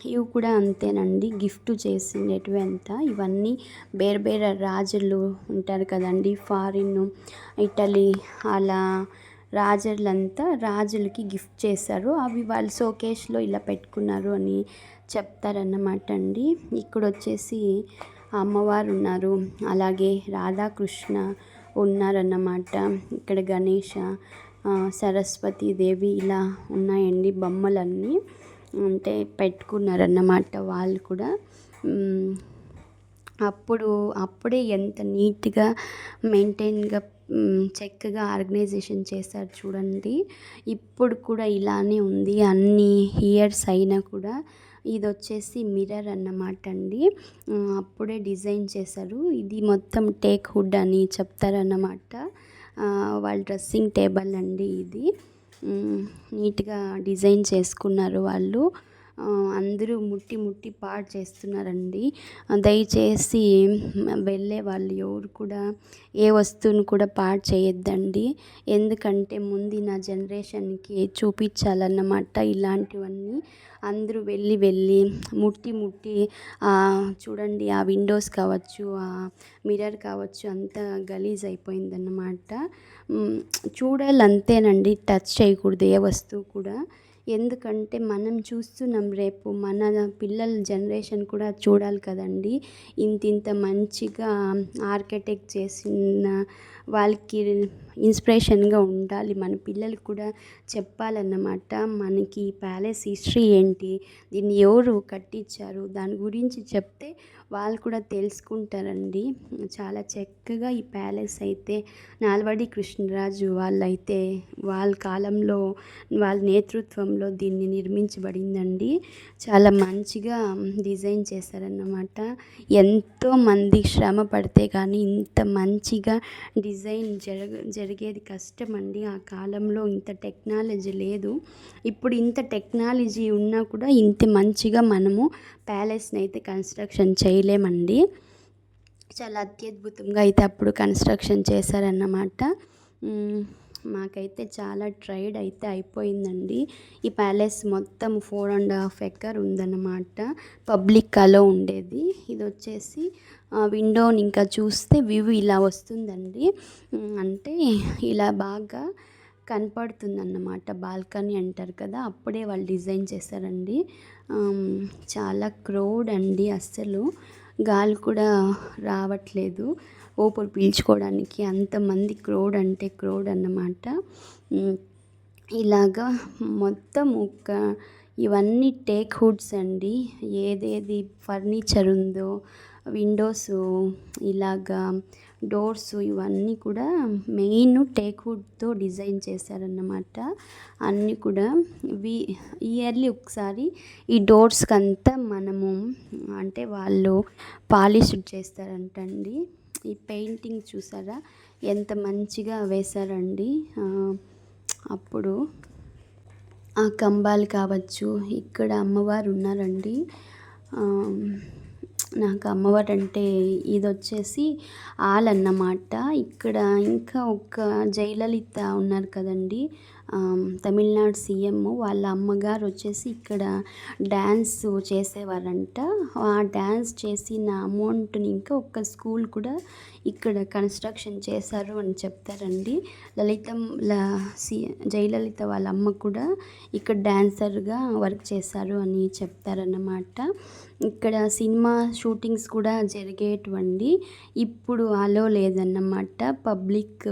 ఇవి కూడా అంతేనండి. గిఫ్ట్ చేసిండేటివి అంతా. ఇవన్నీ వేరే వేరే రాజులు ఉంటారు కదండీ! ఫారిన్, ఇటలీ అలా రాజులంతా రాజులకి గిఫ్ట్ చేశారు. అవి వాళ్ళు షోకేస్‌లో ఇలా పెట్టుకున్నారు అని చెప్తారన్నమాట అండి. ఇక్కడొచ్చేసి అమ్మవారు ఉన్నారు. అలాగే రాధాకృష్ణ ఉన్నారన్నమాట. ఇక్కడ గణేష, సరస్వతి దేవి ఇలా ఉన్నాయండి బొమ్మలన్నీ. అంటే పెట్టుకున్నారన్నమాట వాళ్ళు కూడా. అప్పుడే ఎంత నీట్‌గా మెయింటైన్‌గా చక్కగా ఆర్గనైజేషన్ చేశారు చూడండి. ఇప్పుడు కూడా ఇలానే ఉంది. అన్ని ఇయర్స్ అయినా కూడా. ఇదొచ్చేసి మిర్రర్ అన్నమాట అండి. అప్పుడే డిజైన్ చేశారు. ఇది మొత్తం టేక్ వుడ్ అని చెప్తారన్నమాట. వాళ్ళ డ్రెస్సింగ్ టేబుల్ అండి ఇది. నీట్‌గా డిజైన్ చేసుకున్నారు వాళ్ళు. అందరూ ముట్టి పాడు చేస్తున్నారండి. దయచేసి వెళ్ళే వాళ్ళు ఎవరు కూడా ఏ వస్తువును కూడా పాడు చేయొద్దండి. ఎందుకంటే ముందున జనరేషన్‌కి చూపించాలన్నమాట ఇలాంటివన్నీ. అందరూ వెళ్ళి ముట్టి చూడండి ఆ విండోస్ కావచ్చు, ఆ మిర్రర్ కావచ్చు అంతా గలీజ్ అయిపోయిందన్నమాట. చూడాలంతేనండి, టచ్ చేయకూడదు ఏ వస్తువు కూడా. ఎందుకంటే మనం చూస్తున్నాం, రేపు మన పిల్లల జనరేషన్ కూడా చూడాలి కదండి. ఇంత మంచిగా ఆర్కిటెక్ట్ చేసిన వాళ్ళకి ఇన్స్పిరేషన్గా ఉండాలి. మన పిల్లలకు కూడా చెప్పాలన్నమాట. మనకి ఈ ప్యాలెస్ హిస్టరీ ఏంటి, దీన్ని ఎవరు కట్టించారు, దాని గురించి చెప్తే వాళ్ళు కూడా తెలుసుకుంటారండి. చాలా చక్కగా ఈ ప్యాలెస్ అయితే నాల్వడి కృష్ణరాజు వాళ్ళైతే వాళ్ళ కాలంలో వాళ్ళ నేతృత్వంలో దీన్ని నిర్మించబడిందండి. చాలా మంచిగా డిజైన్ చేశారన్నమాట. ఎంతోమంది శ్రమ పడితే కానీ ఇంత మంచిగా డిజైన్ జరిగేది కష్టమండి. ఆ కాలంలో ఇంత టెక్నాలజీ లేదు. ఇప్పుడు ఇంత టెక్నాలజీ ఉన్నా కూడా ఇంత మంచిగా మనము ప్యాలెస్ని అయితే కన్స్ట్రక్షన్ చేయలేమండి. చాలా అత్యద్భుతంగా అయితే అప్పుడు కన్స్ట్రక్షన్ చేశారన్నమాట. మాకైతే చాలా ట్రైడ్ అయితే అయిపోయిందండి. ఈ ప్యాలెస్ మొత్తం 4.5 ఎకర్ ఉందన్నమాట. పబ్లిక్ అలో ఉండేది. ఇది వచ్చేసి విండోని ఇంకా చూస్తే వ్యూ ఇలా వస్తుందండి. అంటే ఇలా బాగా కనపడుతుందన్నమాట. బాల్కనీ అంటారు కదా, అప్పుడే వాళ్ళు డిజైన్ చేశారండి. చాలా క్రౌడ్ అండి. అస్సలు గాలి కూడా రావట్లేదు ఊపిరి పీల్చుకోవడానికి, అంతమంది క్రౌడ్ అంటే క్రౌడ్ అన్నమాట. ఇలాగా మొత్తం ఇవన్నీ టేక్ వుడ్స్ అండి. ఏదేది ఫర్నిచర్ ఉందో, విండోస్, ఇలాగా డోర్స్, ఇవన్నీ కూడా మెయిన్ టేక్ వుడ్తో డిజైన్ చేశారన్నమాట. అన్నీ కూడా ఇయర్లీ ఒకసారి ఈ డోర్స్కి అంతా మనము అంటే వాళ్ళు పాలిష్ చేస్తారంటండి. ఈ పెయింటింగ్ చూసారా ఎంత మంచిగా వేశారండి. అప్పుడు ఆ కంబాలు కావచ్చు. ఇక్కడ అమ్మవారు ఉన్నారండి. నాకు అమ్మవారు అంటే ఇది వచ్చేసి అన్నమాట. ఇక్కడ ఇంకా ఒక జయలలిత ఉన్నారు కదండి, తమిళనాడు సీఎం. వాళ్ళ అమ్మగారు వచ్చేసి ఇక్కడ డ్యాన్స్ చేసేవారంట. ఆ డ్యాన్స్ చేసిన అమౌంట్ని ఇంకా ఒక స్కూల్ కూడా ఇక్కడ కన్స్ట్రక్షన్ చేశారు అని చెప్తారండి. జయలలిత వాళ్ళ అమ్మ కూడా ఇక్కడ డ్యాన్సర్గా వర్క్ చేశారు అని చెప్తారన్నమాట. ఇక్కడ సినిమా షూటింగ్స్ కూడా జరిగేటివండి. ఇప్పుడు అలో లేదన్నమాట. పబ్లిక్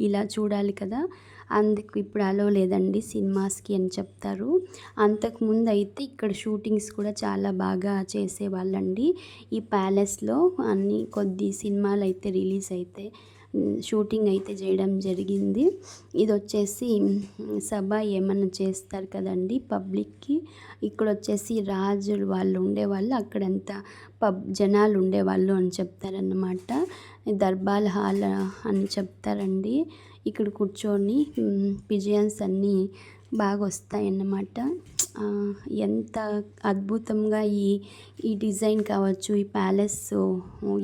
ఇలా చూడాలి కదా, అందుకు ఇప్పుడు అలో లేదండి సినిమాస్కి అని చెప్తారు. అంతకుముందు అయితే ఇక్కడ షూటింగ్స్ కూడా చాలా బాగా చేసేవాళ్ళండి. ఈ ప్యాలెస్లో అన్ని కొద్ది సినిమాలు అయితే రిలీజ్ అయితే షూటింగ్ అయితే చేయడం జరిగింది. ఇది వచ్చేసి సభ ఏమన్నా చేస్తారు కదండి పబ్లిక్కి, ఇక్కడ వచ్చేసి రాజులు వాళ్ళు ఉండేవాళ్ళు, అక్కడంతా జనాలు ఉండేవాళ్ళు అని చెప్తారన్నమాట. దర్బార్ హాల్ అని చెప్తారండి. ఇక్కడ కూర్చొని పిజియన్స్ అన్నీ బాగా వస్తాయన్నమాట. ఎంత అద్భుతంగా ఈ డిజైన్ కావచ్చు, ఈ ప్యాలెస్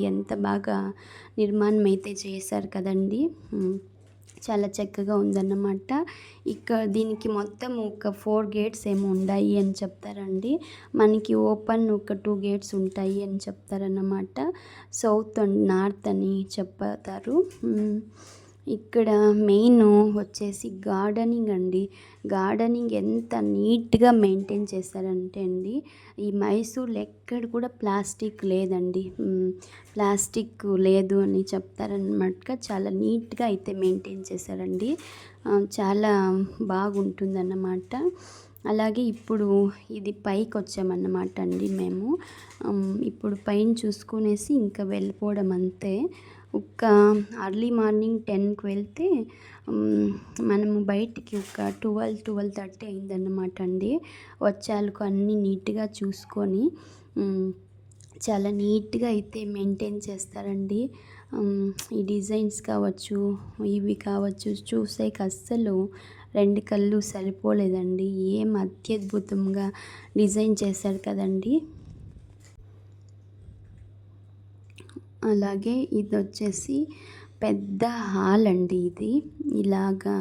ఎంత బాగా నిర్మాణం అయితే చేశారు కదండి. చాలా చక్కగా ఉందన్నమాట. దీనికి మొత్తం ఒక 4 గేట్స్ ఏమో ఉన్నాయి అని చెప్తారండి. మనకి ఓపెన్ ఒక 2 గేట్స్ ఉంటాయి అని చెప్తారన్నమాట. సౌత్ అండ్ నార్త్ అని చెప్తారు. ఇక్కడ మెయిన్ వచ్చేసి గార్డెనింగ్ అండి. గార్డెనింగ్ ఎంత నీట్గా మెయింటైన్ చేశారంటే అండి, ఈ మైసూర్లో ఎక్కడ కూడా ప్లాస్టిక్ లేదండి. ప్లాస్టిక్ లేదు అని చెప్తారన్నమాట. చాలా నీట్గా అయితే మెయింటైన్ చేశారండి. చాలా బాగుంటుందన్నమాట. అలాగే ఇప్పుడు ఇది పైకి వచ్చామన్నమాట అండి మేము. ఇప్పుడు పైన చూసుకునేసి ఇంకా వెళ్ళిపోవడం అంతే. ఒక అర్లీ మార్నింగ్ 10కి వెళ్తే మనము బయటికి ఒక 12-12:30 అయిందన్నమాట అండి. వచ్చాలకు అన్నీ నీట్గా చూసుకొని చాలా నీట్గా అయితే మెయింటైన్ చేస్తారండి. ఈ డిజైన్స్ కావచ్చు, ఇవి కావచ్చు, చూసేకి అస్సలు 2 కళ్ళు సరిపోలేదండి. ఏం అత్యద్భుతంగా డిజైన్ చేశారు కదండి. అలాగే ఇది వచ్చేసి పెద్ద హాల్ అండి. ఇది ఇలాగా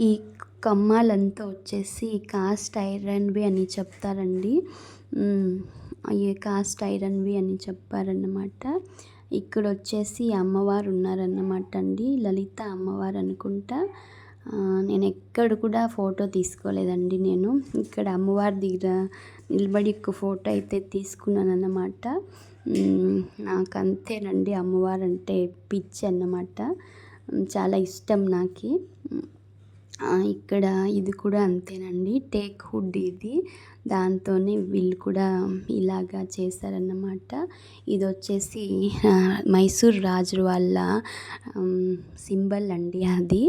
ఈ కమ్మాలంతా వచ్చేసి కాస్ట్ ఐరన్వి అని చెప్తారండి. ఈ కాస్ట్ ఐరన్వి అని చెప్పారన్నమాట. ఇక్కడ వచ్చేసి అమ్మవారు ఉన్నారన్నమాట అండి. లలిత అమ్మవారు అనుకుంటా. నేను ఎక్కడ కూడా ఫోటో తీసుకోలేదండి. నేను ఇక్కడ అమ్మవారి దగ్గర నిలబడి ఒక ఫోటో అయితే తీసుకున్నాను అన్నమాట. నాకు అంతేనండి, అమ్మవారంటే పిచ్చి అన్నమాట. చాలా ఇష్టం నాకు. ఇక్కడ ఇది కూడా అంతేనండి, టేక్ వుడ్ ఇది. దాంతోనే వీళ్ళు కూడా ఇలాగా చేశారన్నమాట. ఇది వచ్చేసి మైసూర్ రాజు వాళ్ళ సింబల్ అండి అది.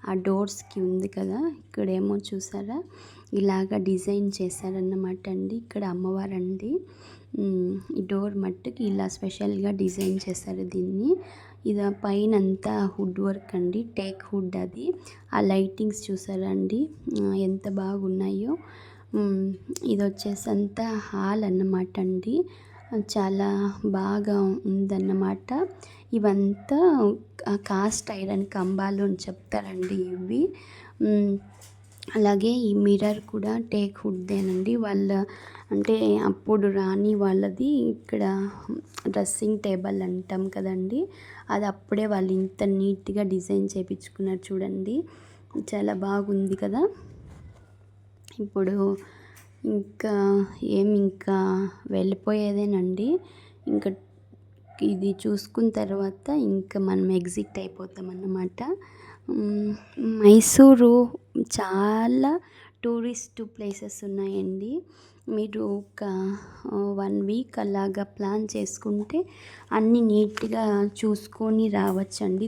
ఆ డోర్స్కి ఉంది కదా, ఇక్కడేమో చూసారా ఇలాగా డిజైన్ చేశారన్నమాట అండి. ఇక్కడ అమ్మవారండి. ఈ డోర్ మట్టుకి ఇలా స్పెషల్గా డిజైన్ చేశారు దీన్ని. ఇది పైన అంతా వుడ్ వర్క్ అండి, టేక్ వుడ్ అది. ఆ లైటింగ్స్ చూసారా అండి ఎంత బాగున్నాయో. ఇది వచ్చేసి అంతా హాల్ అన్నమాట అండి. చాలా బాగా ఉందన్నమాట. ఇవంతా కాస్ట్ ఐరన్ కంబాలు అని చెప్తారండి ఇవి. అలాగే ఈ మిర్రర్ కూడా టేక్ వుడ్దేనండి. వాళ్ళ అంటే అప్పుడు రాణి వాళ్ళది ఇక్కడ డ్రెస్సింగ్ టేబుల్ అంటాం కదండి, అది అప్పుడే వాళ్ళు ఇంత నీట్గా డిజైన్ చేయించుకున్నారు చూడండి. చాలా బాగుంది కదా. ఇప్పుడు ఇంకా వెళ్ళిపోయేదేనండి. ఇంకా ఇది చూసుకున్న తర్వాత ఇంకా మనం ఎగ్జిట్ అయిపోతాం అన్నమాట. మైసూరు చాలా టూరిస్ట్ ప్లేసెస్ ఉన్నాయండి. మీరు ఒక 1 వీక్ అలాగా ప్లాన్ చేసుకుంటే అన్నీ నీట్గా చూసుకొని రావచ్చండి.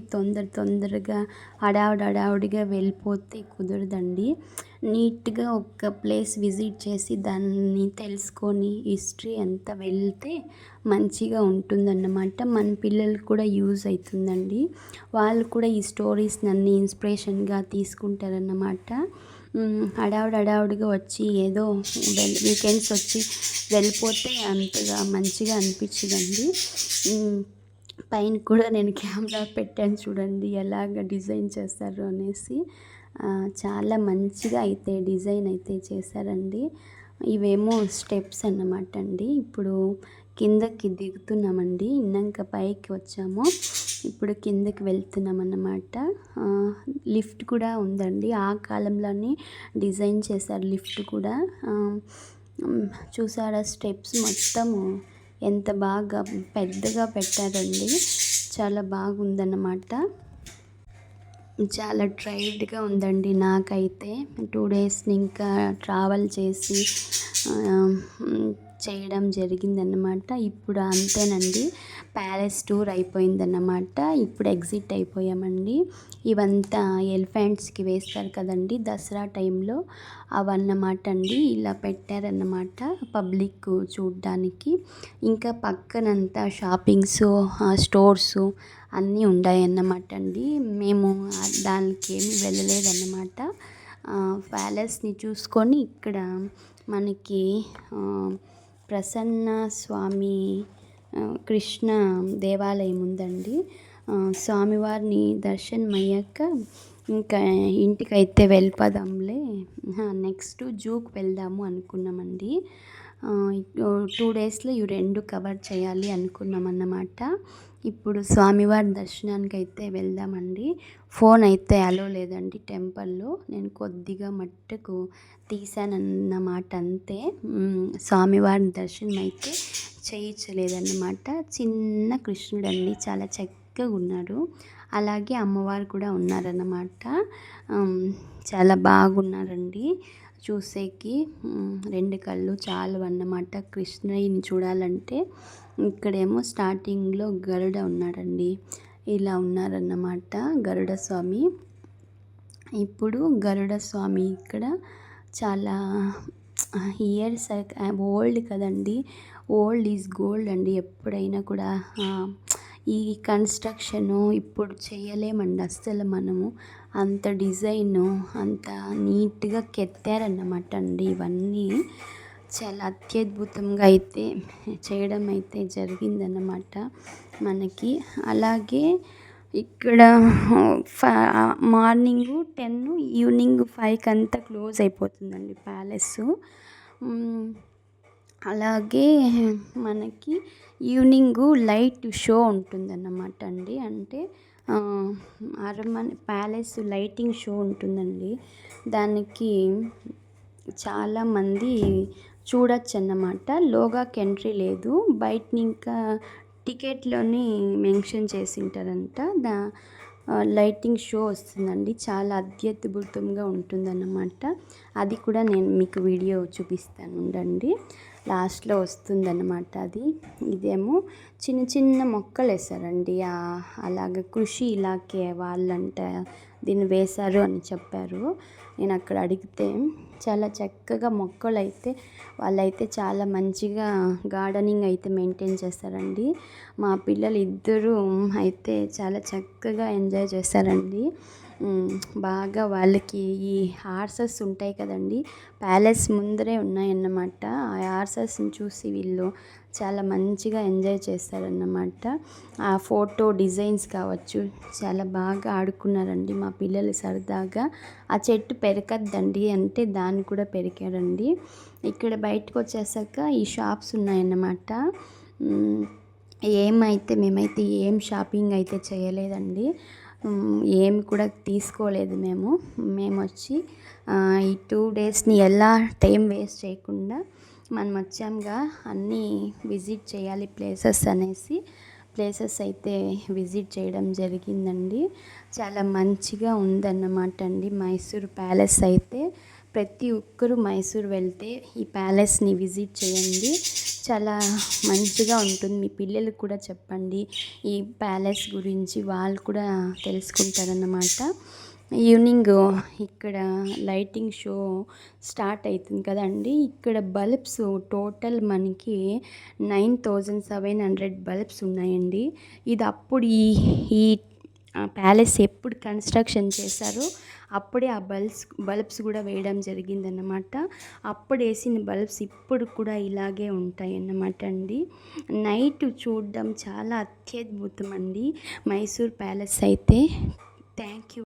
తొందరగా హడావుడిగా వెళ్ళిపోతే కుదరదండి. నీట్గా ఒక ప్లేస్ విజిట్ చేసి దాన్ని తెలుసుకొని హిస్టరీ అంతా వెళ్తే మంచిగా ఉంటుందన్నమాట. మన పిల్లలకు కూడా యూజ్ అవుతుందండి. వాళ్ళు కూడా ఈ స్టోరీస్ నన్ను ఇన్స్పిరేషన్గా తీసుకుంటారన్నమాట. హడావుడిగా వచ్చి ఏదో వీకెండ్స్ వచ్చి వెళ్ళిపోతే అంతగా మంచిగా అనిపించదండి. పైన కూడా నేను కెమెరా పెట్టాను చూడండి ఎలాగ డిజైన్ చేస్తారు అనేసి. చాలా మంచిగా అయితే డిజైన్ అయితే చేశారండి. ఇవేమో స్టెప్స్ అన్నమాట అండి. ఇప్పుడు కిందకి దిగుతున్నామండి. ఇందాక పైకి వచ్చాము, ఇప్పుడు కిందకి వెళ్తున్నాం అన్నమాట. లిఫ్ట్ కూడా ఉందండి. ఆ కాలంలోనే డిజైన్ చేశారు లిఫ్ట్ కూడా. చూసారా స్టెప్స్ మొత్తము ఎంత బాగా పెద్దగా పెట్టారండి. చాలా బాగుందన్నమాట. చాలా టైర్డ్గా ఉందండి నాకైతే. 2 డేస్ ఇంకా ట్రావెల్ చేసి చేయడం జరిగిందన్నమాట. ఇప్పుడు అంతేనండి, ప్యాలెస్ టూర్ అయిపోయిందన్నమాట. ఇప్పుడు ఎగ్జిట్ అయిపోయామండి. ఇవంతా ఎలిఫెంట్స్కి వేస్తారు కదండి దసరా టైంలో, అవన్నమాట అండి. ఇలా పెట్టారన్నమాట పబ్లిక్ చూడ్డానికి. ఇంకా పక్కనంతా షాపింగ్స్, స్టోర్సు అన్నీ ఉన్నాయన్నమాట అండి. మేము దానికి ఏమి వెళ్ళలేదన్నమాట. ప్యాలెస్ని చూసుకొని ఇక్కడ మనకి ప్రసన్న స్వామి కృష్ణ దేవాలయం ఉందండి. స్వామివారిని దర్శనం అయ్యాక ఇంకా ఇంటికైతే వెళ్ళిపోదాంలే, నెక్స్ట్ జూకి వెళ్దాము అనుకున్నామండి. 2 డేస్లో ఇవి 2 కవర్ చేయాలి అనుకున్నాం అన్నమాట. ఇప్పుడు స్వామివారి దర్శనానికి అయితే వెళ్దామండి. ఫోన్ అయితే అలో లేదండి టెంపుల్లో. నేను కొద్దిగా మట్టుకు తీసానన్నమాట అంతే. స్వామివారి దర్శనం అయితే చేయించలేదన్నమాట. చిన్న కృష్ణుడండి, చాలా చక్కగా ఉన్నాడు. అలాగే అమ్మవారు కూడా ఉన్నారన్నమాట. చాలా బాగున్నారండి చూసేకి. 2 కళ్ళు చాలు అన్నమాట కృష్ణయ్యని చూడాలంటే. ఇక్కడేమో స్టార్టింగ్లో గరుడ ఉన్నాడండి. ఇలా ఉన్నారన్నమాట గరుడ స్వామి. ఇప్పుడు గరుడ స్వామి ఇక్కడ చాలా ఇయర్స్ ఓల్డ్ కదండి. ఓల్డ్ ఈజ్ గోల్డ్ అండి. ఎప్పుడైనా కూడా ఈ కన్స్ట్రక్షను ఇప్పుడు చేయలేమండి అస్సలు మనము. అంత డిజైను అంత నీట్గా కెత్తారన్నమాట అండి. ఇవన్నీ చాలా అత్యద్భుతంగా అయితే చేయడం అయితే జరిగిందన్నమాట మనకి. అలాగే ఇక్కడ మార్నింగ్ 10, ఈవినింగ్ 5కి అంతా క్లోజ్ అయిపోతుందండి ప్యాలెస్. అలాగే మనకి ఈవినింగ్ లైట్ షో ఉంటుందన్నమాట అండి. అంటే అరమన ప్యాలెస్ లైటింగ్ షో ఉంటుందండి. దానికి చాలామంది చూడొచ్చు అన్నమాట. లోగాకి ఎంట్రీ లేదు, బయట ఇంకా టికెట్లోని మెన్షన్ చేసి ఉంటారంట. లైటింగ్ షో వస్తుందండి, చాలా అత్యద్భుతంగా ఉంటుందన్నమాట. అది కూడా నేను మీకు వీడియో చూపిస్తాను ఉండండి. లాస్ట్లో వస్తుందన్నమాట అది. ఇదేమో చిన్న చిన్న మొక్కలు వేశారండి. అలాగ కృషి ఇలాకే వాళ్ళంట దీన్ని వేశారు అని చెప్పారు. నేను అక్కడ అడిగితే చాలా చక్కగా మొక్కలు అయితే వాళ్ళైతే చాలా మంచిగా గార్డెనింగ్ అయితే మెయింటైన్ చేస్తారండి. మా పిల్లలు ఇద్దరు అయితే చాలా చక్కగా ఎంజాయ్ చేస్తారండి. బాగా వాళ్ళకి ఈ హార్సెస్ ఉంటాయి కదండి, ప్యాలెస్ ముందరే ఉన్నాయన్నమాట. ఆ హార్సెస్ని చూసి వీళ్ళు చాలా మంచిగా ఎంజాయ్ చేస్తారన్నమాట. ఆ ఫోటో డిజైన్స్ కావచ్చు, చాలా బాగా ఆడుకున్నారండి మా పిల్లలు సరదాగా. ఆ చెట్టు పెరకద్దండి అంటే దాన్ని కూడా పెరికారండి. ఇక్కడ బయటకు వచ్చేసాక ఈ షాప్స్ ఉన్నాయన్నమాట. మేమైతే ఏం షాపింగ్ అయితే చేయలేదండి. ఏమి కూడా తీసుకోలేదు మేము వచ్చి ఈ 2 డేస్ని ఎలా టైం వేస్ట్ చేయకుండా మనం వచ్చాముగా, అన్నీ విజిట్ చేయాలి ప్లేసెస్ అనేసి ప్లేసెస్ అయితే విజిట్ చేయడం జరిగిందండి. చాలా మంచిగా ఉందన్నమాట అండి మైసూర్ ప్యాలెస్ అయితే. ప్రతి ఒక్కరూ మైసూర్ వెళ్తే ఈ ప్యాలెస్ని విజిట్ చేయండి, చాలా మంచిగా ఉంటుంది. మీ పిల్లలకు కూడా చెప్పండి ఈ ప్యాలెస్ గురించి, వాళ్ళు కూడా తెలుసుకుంటారన్నమాట. ఈవినింగ్ ఇక్కడ లైటింగ్ షో స్టార్ట్ అవుతుంది కదండి. ఇక్కడ బల్బ్స్ టోటల్ మనకి 9700 బల్బ్స్ ఉన్నాయండి. ఇది అప్పుడు ఈ ప్యాలెస్ ఎప్పుడు కన్స్ట్రక్షన్ చేశారో అప్పుడే ఆ బల్బ్స్ కూడా వేయడం జరిగిందన్నమాట. అప్పుడు వేసిన బల్బ్స్ ఇప్పుడు కూడా ఇలాగే ఉంటాయి అన్నమాట అండి. నైట్ చూడడం చాలా అత్యద్భుతం అండి మైసూర్ ప్యాలెస్ అయితే. Thank you.